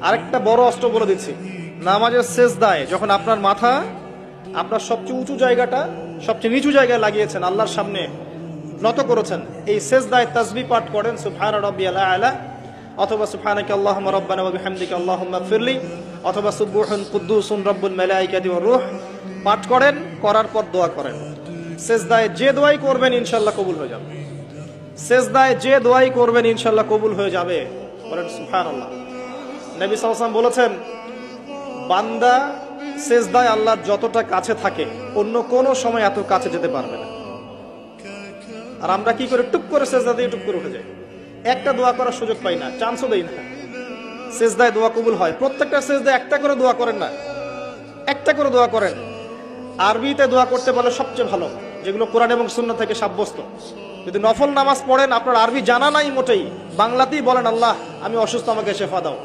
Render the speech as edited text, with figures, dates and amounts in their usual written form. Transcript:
আরেকটা বড় অস্ত্র বলে দিচ্ছি, নামাজের সেজদায় যখন আপনার মাথা আপনার সবচেয়ে উঁচু জায়গাটা সবচেয়ে নিচু জায়গায় লাগিয়েছেন, আল্লাহর সামনে নত করেছেন, এই সেজদায় তাসবিহ পাঠ করেন সুবহান রাব্বিয়াল আ'লা, অথবা সুবহানাকা আল্লাহুম্মা রাব্বানা ওয়া বিহামদিকা আল্লাহুম্মা ইগফিরলি, অথবা সুবহুন কুদ্দুসুন রব্বুল মালাইকাতি ওয়ার রূহ পাঠ করেন। করার পর দোয়া করেন। সেজদায় যে দোয়াই করবেন ইনশাআল্লাহ কবুল হয়ে যাবে। সেজদায় যে দোয়াই করবেন ইনশাআল্লাহ কবুল হয়ে যাবে। বলেন সুবহানাল্লাহ। নবী সাল্লাল্লাহু আলাইহি ওয়াসাল্লাম বলেছেন, বান্দা সেজদায় আল্লাহর যতটা কাছে থাকে অন্য কোনো সময় এত কাছে যেতে পারবে না। আর আমরা কি করে টুক করে সেজদা দিয়ে টুক করে উঠে যাই, একটা দোয়া করার সুযোগ পাই না, চান্সও দেই না। সেজদায় দোয়া কবুল হয়, প্রত্যেকটা সেজদায় একটা করে দোয়া করেন না, একটা করে দোয়া করেন। আরবিতে দোয়া করতে পারলে সবচেয়ে ভালো, যেগুলো কোরআন এবং সুন্নাহ থেকে সাব্যস্ত। যদি নফল নামাজ পড়েন, আপনার আরবি জানা নাই মোটেই, বাংলাতেই বলেন, আল্লাহ আমি অসুস্থ, আমাকে শেফা দাও।